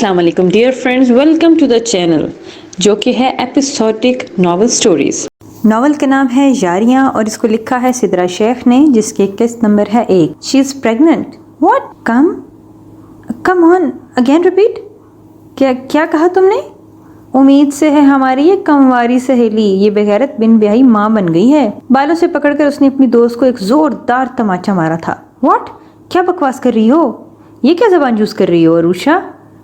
अस्सलाम वालेकुम dear friends, welcome to the channel जो कि है एपिसोडिक नॉवल स्टोरीज। नॉवल का नाम है यारियां और इसको लिखा है सिद्रा शेख ने, जिसके किस्त नंबर है 1। She is pregnant. What? Come on again repeat. क्या कहा तुमने? उम्मीद से है हमारी ये कमवारी सहेली ये बेगैरत बिन ब्याही माँ बन गई है। बालों से पकड़कर उसने अपनी दोस्त को एक जोरदार तमाचा मारा था। व्हाट? क्या बकवास कर रही हो? ये क्या जबान यूज कर रही हो अरुषा?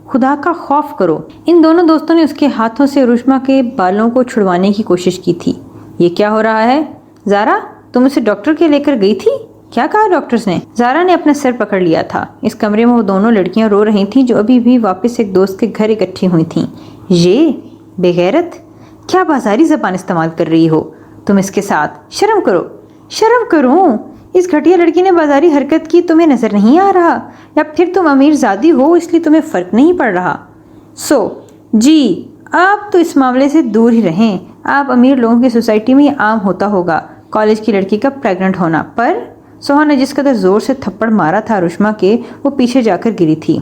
खुदा का खौफ करो। इन दोनों दोस्तों ने उसके हाथों से अरुषमा के बालों को छुड़वाने की कोशिश की थी। ये क्या हो रहा है? ज़ारा, तुम उसे डॉक्टर के लेकर गई थी? क्या कहा डॉक्टर्स ने? ज़ारा ने अपना सर पकड़ लिया था। इस कमरे में वो दोनों लड़कियां रो रही थीं जो अभी भी वापस एक दोस्त के घर इकट्ठी हुई थीं। ये बेगैरत, क्या बाजारी जबान इस्तेमाल कर रही हो तुम इसके साथ? शर्म करो, शर्म करो। इस घटिया लड़की ने बाजारी हरकत की, तुम्हें नजर नहीं आ रहा? या फिर तुम अमीर ज़ादी हो इसलिए तुम्हें फर्क नहीं पड़ रहा? जी आप तो इस मामले से दूर ही रहें। आप अमीर लोगों की सोसाइटी में आम होता होगा कॉलेज की लड़की का प्रेग्नेंट होना। पर सोहा ने जिस कदर जोर से थप्पड़ मारा था अरुषमा के, वो पीछे जाकर गिरी थी।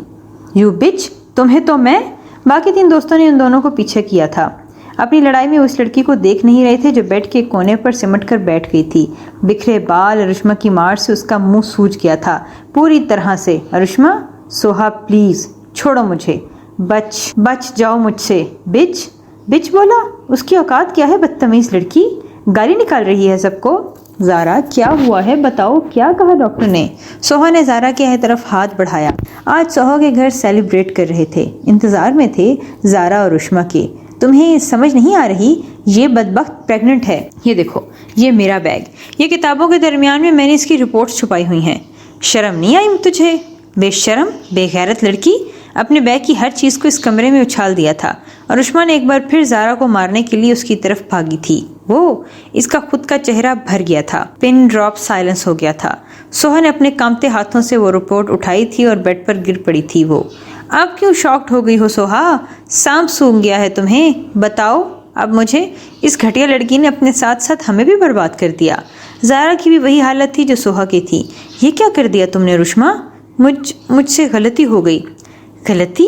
यू बिच, तुम्हें तो मैं। बाकी 3 दोस्तों ने उन दोनों को पीछे किया था। अपनी लड़ाई में उस लड़की को देख नहीं रहे थे जो बेड के कोने पर सिमट कर बैठ गई थी। बिखरे बाल, अरुषमा की मार से उसका मुंह सूज गया था पूरी तरह से। अरुषमा, सोहा प्लीज छोड़ो मुझे, बच जाओ मुझसे। बिच बोला? उसकी औकात क्या है? बदतमीज लड़की, गाली निकाल रही है सबको। ज़ारा, क्या हुआ है बताओ, क्या कहा डॉक्टर ने? सोहा ने ज़ारा के तरफ हाथ बढ़ाया। आज सोहा के घर सेलिब्रेट कर रहे थे, इंतजार में थे ज़ारा और अरुषमा के। तुम्हें समझ नहीं आ रही? ये बदबख्त प्रेग्नेंट है। ये देखो, ये मेरा बैग, ये किताबों के दरमियान में मैंने इसकी रिपोर्ट्स छुपाई हुई हैं। शर्म नहीं आई तुझे? बेशर्म, बेगैरत लड़की, अपने बैग की हर चीज़ को इस कमरे में उछाल दिया था। अरुषमा ने एक बार फिर ज़ारा को मारने के लिए उसकी तरफ भागी थी। वो इसका खुद का चेहरा भर गया था। पिन ड्रॉप साइलेंस हो गया था। सोहा ने अपने कांपते हाथों से वो रिपोर्ट उठाई थी और बेड पर गिर पड़ी थी। वो, आप क्यों शॉक्ड हो गई हो सोहा? सांप सूंघ गया है तुम्हें? बताओ अब मुझे। इस घटिया लड़की ने अपने साथ साथ हमें भी बर्बाद कर दिया। ज़ारा की भी वही हालत थी जो सोहा की थी। ये क्या कर दिया तुमने अरुषमा? मुझसे गलती हो गई। गलती?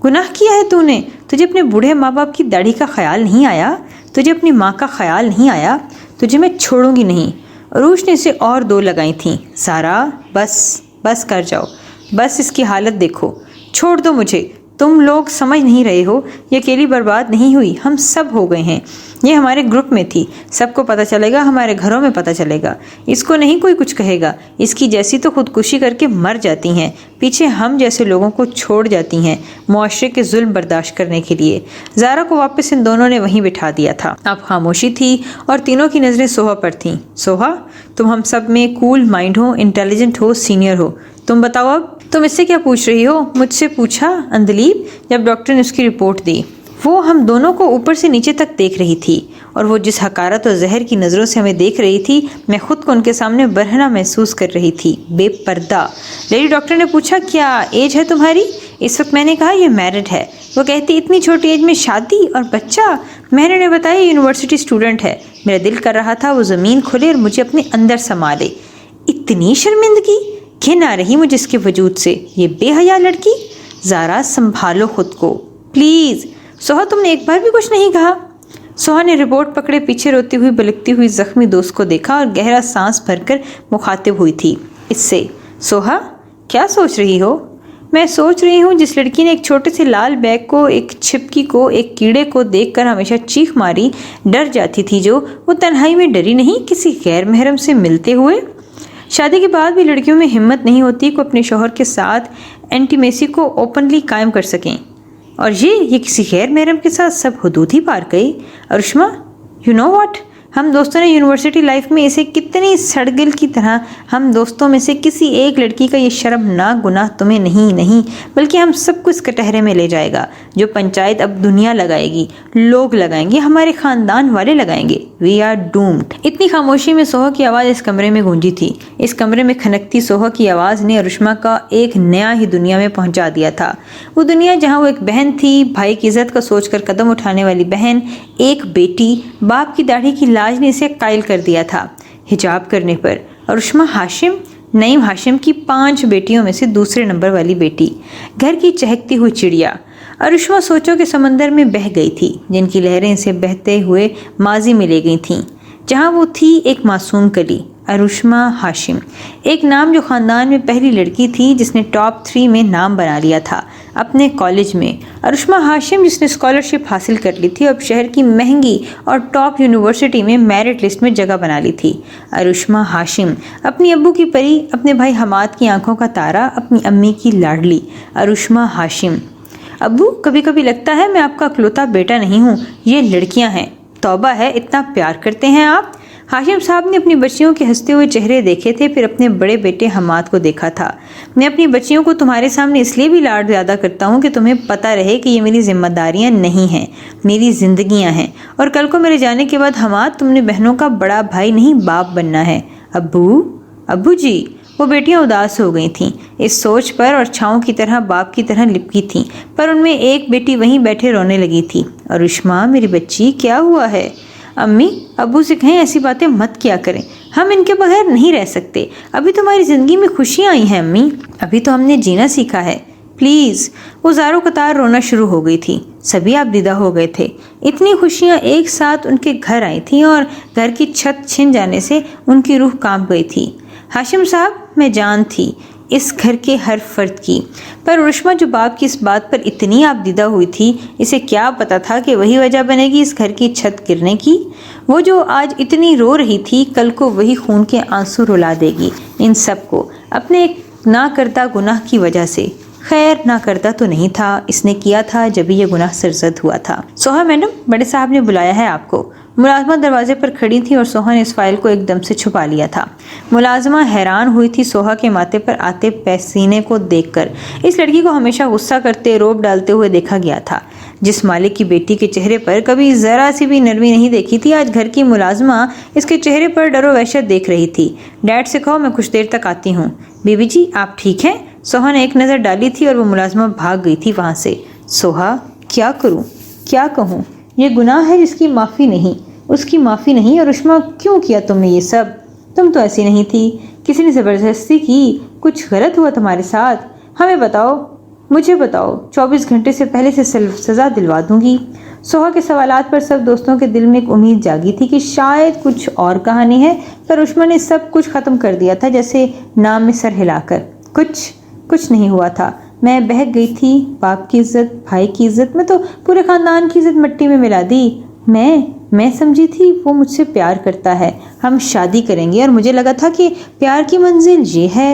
गुनाह किया है तूने? तुझे अपने बूढ़े माँ बाप की दाढ़ी का ख्याल नहीं आया? तुझे अपनी माँ का ख्याल नहीं आया? तुझे मैं छोड़ूंगी नहीं। अरुष ने इसे और 2 लगाई थीं। ज़ारा, बस कर जाओ, बस इसकी हालत देखो, छोड़ दो मुझे। तुम लोग समझ नहीं रहे हो, ये अकेली बर्बाद नहीं हुई, हम सब हो गए हैं। ये हमारे ग्रुप में थी, सबको पता चलेगा, हमारे घरों में पता चलेगा। इसको नहीं कोई कुछ कहेगा। इसकी जैसी तो खुदकुशी करके मर जाती हैं, पीछे हम जैसे लोगों को छोड़ जाती हैं मुआशरे के जुल्म बर्दाश्त करने के लिए। ज़ारा को वापस इन दोनों ने वहीं बिठा दिया था। अब खामोशी थी और तीनों की नज़रें सोहा पर थीं। सोहा, तुम हम सब में कूल माइंड हो, इंटेलिजेंट हो, सीनियर हो। तुम बताओ अब, तुम इससे क्या पूछ रही हो? मुझसे पूछा अंदलीब, जब डॉक्टर ने उसकी रिपोर्ट दी। वो हम दोनों को ऊपर से नीचे तक देख रही थी और वो जिस हकारत और जहर की नज़रों से हमें देख रही थी, मैं खुद को उनके सामने बरहना महसूस कर रही थी, बेपर्दा। लेडी डॉक्टर ने पूछा, क्या एज है तुम्हारी? इस वक्त मैंने कहा ये मैरिड है। वो कहती, इतनी छोटी एज में शादी और बच्चा? मैंने उन्हें बताया यूनिवर्सिटी स्टूडेंट है। मेरा दिल कर रहा था वो ज़मीन खोले और मुझे अपने अंदर समा ले। इतनी शर्मिंदगी, घिन आ रही मुझे इसके वजूद से, ये बेहया लड़की। ज़ारा, संभालो खुद को प्लीज़। सोहा, तुमने एक बार भी कुछ नहीं कहा। सोहा ने रिपोर्ट पकड़े पीछे रोती हुई बलकती हुई जख्मी दोस्त को देखा और गहरा सांस भरकर मुखातिब हुई थी इससे। सोहा, क्या सोच रही हो? मैं सोच रही हूँ जिस लड़की ने एक छोटे से लाल बैग को, एक छिपकी को, एक कीड़े को देखकर हमेशा चीख मारी, डर जाती थी, जो वो तन्हाई में डरी नहीं किसी गैर महरम से मिलते हुए। शादी के बाद भी लड़कियों में हिम्मत नहीं होती कि अपने शौहर के साथ इंटीमेसी को ओपनली कायम कर सकें, और ये किसी गैर महरम के साथ सब हुदूद ही पार गई। अरुषमा, यू नो व्हाट, हम दोस्तों ने यूनिवर्सिटी लाइफ में इसे कितनी सड़गिल की तरह, हम दोस्तों में से किसी एक लड़की का ये शर्मनाक गुनाह तुम्हें नहीं बल्कि हम सबको इस कटहरे में ले जाएगा, जो पंचायत अब दुनिया लगाएगी, लोग लगाएंगे, हमारे खानदान वाले लगाएंगे। We are doomed. इतनी खामोशी में सोहा की आवाज़ इस कमरे में गूंजी थी। इस कमरे में खनकती सोहा की आवाज़ ने अरुषमा का एक नया ही दुनिया में पहुंचा दिया था। वो दुनिया जहाँ वो एक बहन थी, भाई की इज्जत का सोचकर कदम उठाने वाली बहन, एक बेटी, बाप की दाढ़ी की लाज ने इसे कायल कर दिया था। हिजाब करने पर अरुषमा हाशिम, नईम हाशिम की 5 बेटियों में से दूसरे नंबर वाली बेटी, घर की चहकती हुई चिड़िया, अरुष्मा सोचों के समंदर में बह गई थी, जिनकी लहरें इसे बहते हुए माजी में ले गई थीं। जहाँ वो थी एक मासूम कली, अरुष्मा हाशिम, एक नाम जो ख़ानदान में पहली लड़की थी जिसने टॉप 3 में नाम बना लिया था अपने कॉलेज में। अरुष्मा हाशिम जिसने स्कॉलरशिप हासिल कर ली थी और शहर की महंगी और टॉप यूनिवर्सिटी में मेरिट लिस्ट में जगह बना ली थी। अरुष्मा हाशिम, अपनी अब्बू की परी, अपने भाई हमाद की आंखों का तारा, अपनी अम्मी की लाडली। अरुष्मा हाशिम, अब्बू कभी कभी लगता है मैं आपका इकलौता बेटा नहीं हूँ, ये लड़कियाँ हैं। तौबा है, इतना प्यार करते हैं आप। हाशिम साहब ने अपनी बच्चियों के हंसते हुए चेहरे देखे थे, फिर अपने बड़े बेटे हमाद को देखा था। मैं अपनी बच्चियों को तुम्हारे सामने इसलिए भी लाड ज़्यादा करता हूँ कि तुम्हें पता रहे कि ये मेरी जिम्मेदारियाँ नहीं हैं, मेरी जिंदगियाँ हैं, और कल को मेरे जाने के बाद हमाद तुमने बहनों का बड़ा भाई नहीं बाप बनना है। अब्बू जी। वो बेटियां उदास हो गई थीं इस सोच पर और छाँव की तरह बाप की तरह लिपकी थीं, पर उनमें एक बेटी वहीं बैठे रोने लगी थी। अरुष्मा, मेरी बच्ची, क्या हुआ है? अम्मी, अब्बू से कहें ऐसी बातें मत किया करें, हम इनके बगैर नहीं रह सकते। अभी तो हमारी ज़िंदगी में खुशियाँ आई हैं अम्मी, अभी तो हमने जीना सीखा है, प्लीज़। वो ज़ारो कतार रोना शुरू हो गई थी। सभी आपदीदा हो गए थे। इतनी खुशियाँ एक साथ उनके घर आई थीं और घर की छत छिन जाने से उनकी रूह कांप गई थी। हाशिम साहब, मैं जान थी इस घर के हर फर्द की, पर अरुष्मा जो बाप की इस बात पर इतनी आपदीदा हुई थी, इसे क्या पता था कि वही वजह बनेगी इस घर की छत गिरने की। वो जो आज इतनी रो रही थी, कल को वही खून के आंसू रुला देगी इन सबको, अपने एक ना करता गुनाह की वजह से। खैर, ना करता तो नहीं था, इसने किया था जब ये गुनाह सरजद हुआ था। सोहा मैडम, बड़े साहब ने बुलाया है आपको। मुलाजमा दरवाजे पर खड़ी थी और सोहा ने इस फाइल को एकदम से छुपा लिया था। मुलाजमा हैरान हुई थी सोहा के माथे पर आते पसीने को देखकर। इस लड़की को हमेशा गुस्सा करते, रोब डालते हुए देखा गया था। जिस मालिक की बेटी के चेहरे पर कभी जरा सी भी नरमी नहीं देखी थी, आज घर की मुलाजमा इसके चेहरे पर डरो वहशत देख रही थी। डैड से कहो मैं कुछ देर तक आती हूँ। बीबी जी, आप ठीक हैं? सोहा ने एक नज़र डाली थी और वो मुलाजमा भाग गई थी वहाँ से। सोहा, क्या करूँ, क्या कहूँ? ये गुनाह है जिसकी माफ़ी नहीं, उसकी माफ़ी नहीं। और अरुष्मा, क्यों किया तुमने ये सब? तुम तो ऐसी नहीं थी, किसी ने ज़बरदस्ती की? कुछ गलत हुआ तुम्हारे साथ? हमें बताओ, मुझे बताओ, 24 घंटे से पहले से सज़ा दिलवा दूंगी। सोहा के सवालात पर सब दोस्तों के दिल में एक उम्मीद जागी थी कि शायद कुछ और कहानी है, पर अरुष्मा ने सब कुछ ख़त्म कर दिया था, जैसे नाम में सर हिलाकर। कुछ नहीं हुआ था। मैं बहक गई थी। बाप की इज्जत, भाई की इज्जत, मैं तो पूरे खानदान की इज्जत मिट्टी में मिला दी। मैं समझी थी वो मुझसे प्यार करता है, हम शादी करेंगे, और मुझे लगा था कि प्यार की मंजिल ये है,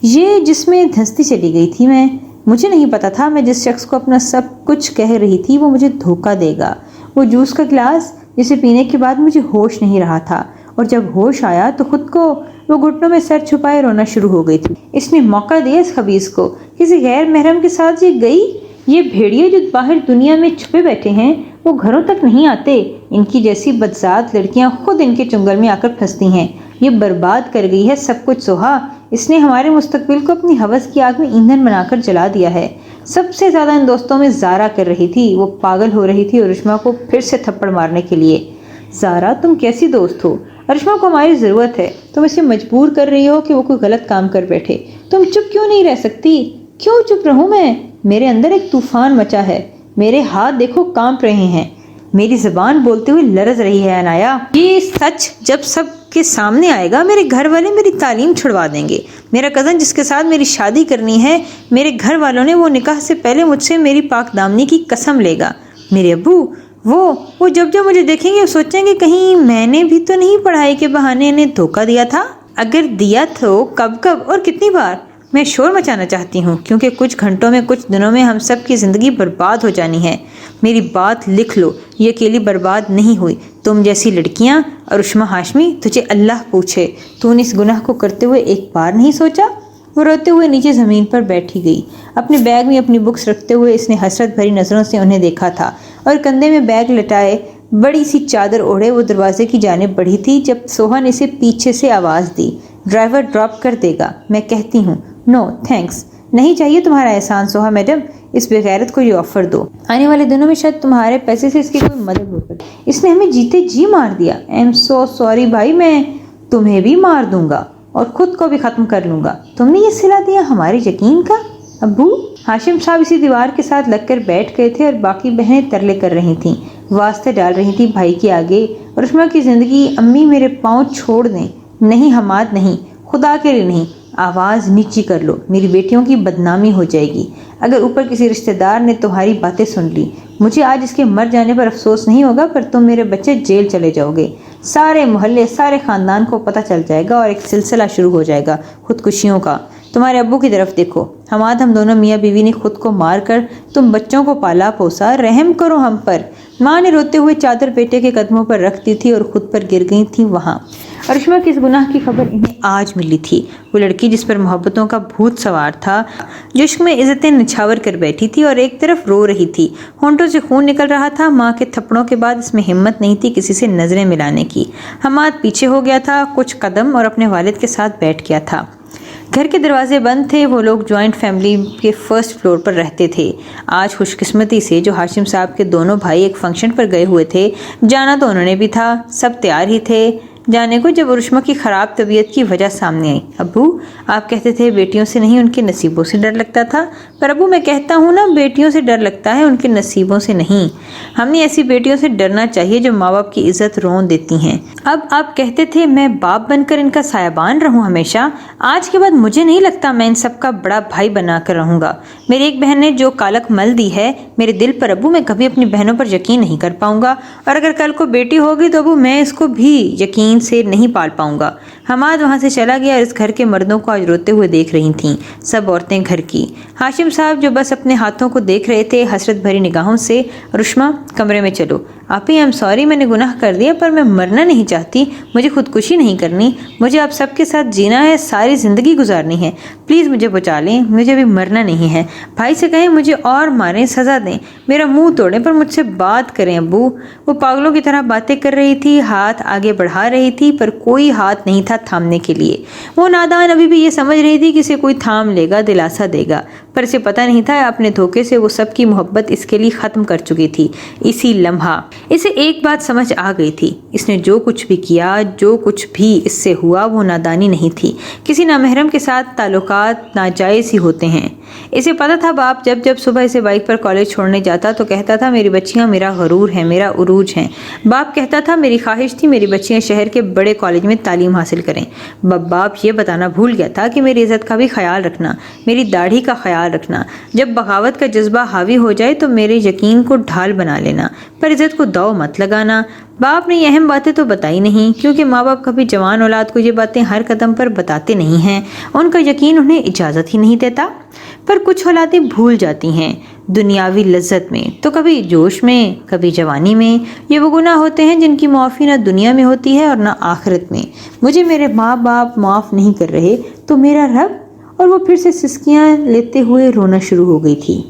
ये जिसमें धंसती चली गई थी मैं। मुझे नहीं पता था मैं जिस शख्स को अपना सब कुछ कह रही थी वो मुझे धोखा देगा। वो जूस का गिलास जिसे पीने के बाद मुझे होश नहीं रहा था, और जब होश आया तो खुद को वो घुटनों में सर छुपाए रोना शुरू हो गई थी। इसने मौका दिया इस खबीस को, किसी गैर महरम के साथ ये गई। ये भेड़िए जो बाहर दुनिया में छुपे बैठे हैं, वो घरों तक नहीं आते। इनकी जैसी बदजात लड़कियां खुद इनके चुंगल में आकर फंसती हैं। ये बर्बाद कर गई है सब कुछ सोहा। इसने हमारे मुस्तकबिल को अपनी हवस की आग में ईंधन बनाकर जला दिया है। सबसे ज्यादा इन दोस्तों में ज़ारा कर रही थी। वो पागल हो रही थी अरुष्मा को फिर से थप्पड़ मारने के लिए। ज़ारा, तुम कैसी दोस्त हो? अरुष्मा को हमारी ज़रूरत है। तुम इसे मजबूर कर रही हो कि वो कोई गलत काम कर बैठे। तुम चुप क्यों नहीं रह सकती? क्यों चुप रहूं मैं? मेरे अंदर एक तूफान मचा है। मेरे हाथ देखो कांप रहे हैं, मेरी ज़बान बोलते हुए लरज रही है। अनाया, ये सच जब सब के सामने आएगा, मेरे घर वाले मेरी तालीम छुड़वा देंगे। मेरा कज़न जिसके साथ मेरी शादी करनी है, मेरे घर वालों ने वो निकाह से पहले मुझसे मेरी पाकदामनी की कसम लेगा। मेरे अब्बू, वो जब मुझे देखेंगे वो सोचेंगे कहीं मैंने भी तो नहीं पढ़ाई के बहाने इन्हें धोखा दिया था। अगर दिया तो कब और कितनी बार? मैं शोर मचाना चाहती हूँ क्योंकि कुछ घंटों में, कुछ दिनों में हम सब की ज़िंदगी बर्बाद हो जानी है। मेरी बात लिख लो, ये अकेली बर्बाद नहीं हुई। तुम जैसी लड़कियाँ, अरुष्मा हाशमी, तुझे अल्लाह पूछे, तूने इस गुनाह को करते हुए एक बार नहीं सोचा? वो रोते हुए नीचे ज़मीन पर बैठी गई। अपने बैग में अपनी बुक्स रखते हुए इसने हसरत भरी नज़रों से उन्हें देखा था और कंधे में बैग लटाए बड़ी सी चादर ओढ़े वो दरवाजे की जानिब बढ़ी थी जब सोहा ने इसे पीछे से आवाज़ दी, ड्राइवर ड्रॉप कर देगा, मैं कहती हूँ। नो थैंक्स, नहीं चाहिए तुम्हारा एहसान सोहा मैडम, इस बेगैरत को ये ऑफर दो। आने वाले दिनों में शायद तुम्हारे पैसे से इसकी कोई मदद हो सके। इसने हमें जीते जी मार दिया। आई एम सो सॉरी भाई, मैं तुम्हें भी मार दूंगा और खुद को भी ख़त्म कर लूँगा। तुमने ये सिला दिया हमारे यकीन का। ابو؟ हाशिम साहब इसी दीवार के साथ लगकर बैठ गए थे और बाकी बहनें तरले कर रही थीं, वास्ते डाल रही थी भाई के आगे। रुश्मा की जिंदगी, अम्मी मेरे पाँव छोड़ दें। नहीं हमाद नहीं, खुदा के लिए नहीं। आवाज़ नीची कर लो, मेरी बेटियों की बदनामी हो जाएगी। अगर ऊपर किसी रिश्तेदार ने तुम्हारी बातें सुन ली, मुझे आज इसके मर जाने पर अफसोस नहीं होगा, पर तुम मेरे बच्चे जेल चले जाओगे। सारे मोहल्ले, सारे ख़ानदान को पता चल जाएगा और एक सिलसिला शुरू हो जाएगा खुदकुशियों का। तुम्हारे अब्बू की तरफ देखो, हमाद हम दोनों मियाँ बीवी ने खुद को मार कर तुम बच्चों को पाला पोसा, रहम करो हम पर। माँ ने रोते हुए चादर बेटे के कदमों पर रख दी थी और खुद पर गिर गई थी वहाँ। रुश्मा की इस गुनाह की खबर इन्हें आज मिली थी। वो लड़की जिस पर मोहब्बतों का भूत सवार था, जो इश्क में इज्जतें निछावर कर बैठी थी और एक तरफ रो रही थी, होंठों से खून निकल रहा था। माँ के थप्पड़ों के बाद इसमें हिम्मत नहीं थी किसी से नजरें मिलाने की। हमाद पीछे हो गया था कुछ कदम और अपने वालिद के साथ बैठ गया था। घर के दरवाजे बंद थे। वो लोग जॉइंट फैमिली के फर्स्ट फ्लोर पर रहते थे। आज खुशकिस्मती से जो हाशिम साहब के दोनों भाई एक फंक्शन पर गए हुए थे, जाना तो उन्होंने भी था, सब तैयार ही थे जाने को, जब रुश्मा की ख़राब तबीयत की वजह सामने आई। अब्बू, आप कहते थे बेटियों से नहीं उनके नसीबों से डर लगता था, पर अब्बू मैं कहता हूँ ना, बेटियों से डर लगता है, उनके नसीबों से नहीं। हमने ऐसी बेटियों से डरना चाहिए जो माँ बाप की इज्जत रोन देती हैं। अब आप कहते थे मैं बाप बनकर इनका सायाबान रहूं हमेशा। आज के बाद मुझे नहीं लगता मैं इन सब का बड़ा भाई बनाकर रहूंगा। मेरी एक बहन ने जो कालक मल दी है मेरे दिल पर, अब्बू मैं कभी अपनी बहनों पर यकीन नहीं कर पाऊंगा, और अगर कल को बेटी होगी तो अब्बू मैं इसको भी यकीन से नहीं पाल पाऊंगा। हमाद वहां से चला गया और इस घर के मर्दों को आज रोते हुए देख रही थीं सब औरतें घर की। हाशिम साहब जो बस अपने हाथों को देख रहे थे हसरत भरी निगाहों से। रुश्मा, कमरे में चलो। आपी, आई एम सॉरी, मैंने गुनाह कर दिया, पर मैं मरना नहीं चाहती, मुझे खुदकुशी नहीं करनी, मुझे आप सबके साथ जीना है, सारी ज़िंदगी गुजारनी है। प्लीज़ मुझे बचा लें, मुझे अभी मरना नहीं है। भाई से कहें मुझे और मारें, सज़ा दें, मेरा मुंह तोड़ें, पर मुझसे बात करें अब्बू। वो पागलों की तरह बातें कर रही थी, हाथ आगे बढ़ा रही थी, पर कोई हाथ नहीं था थामने के लिए। वो नादान अभी भी ये समझ रही थी कि इसे कोई थाम लेगा, दिलासा देगा, पर इसे पता नहीं था अपने धोखे से वो सबकी मोहब्बत इसके लिए ख़त्म कर चुकी थी इसी लम्हा। इसे एक बात समझ आ गई थी, इसने जो कुछ भी किया, जो कुछ भी इससे हुआ, वो नादानी नहीं थी। किसी नामहरम के साथ ताल्लुकात नाजायज़ ही होते हैं। इसे पता था बाप जब जब सुबह इसे बाइक पर कॉलेज छोड़ने जाता तो कहता था मेरी बच्चियां मेरा गरूर हैं, मेरा उरूज हैं। बाप कहता था मेरी ख्वाहिश थी मेरी बच्चियां शहर के बड़े कॉलेज में तालीम हासिल करें। बाप ये बताना भूल गया था कि मेरी इज़्ज़त का भी ख्याल रखना, मेरी दाढ़ी का ख्याल रखना। जब बगावत का जज्बा हावी हो जाए तो मेरे यकीन को ढाल बना लेना, पर इज़्ज़त को दाव मत लगाना। बाप ने ये अहम बातें तो बताई नहीं, क्योंकि माँ बाप कभी जवान औलाद को ये बातें हर कदम पर बताते नहीं हैं, उनका यकीन उन्हें इजाज़त ही नहीं देता। पर कुछ औलादें भूल जाती हैं दुनियावी लज्जत में, तो कभी जोश में, कभी जवानी में। ये वो गुनाह होते हैं जिनकी माफ़ी ना दुनिया में होती है और ना आखिरत में। मुझे मेरे माँ बाप माफ़ नहीं कर रहे तो मेरा रब। और वो फिर से सिसकियाँ लेते हुए रोना शुरू हो गई थी।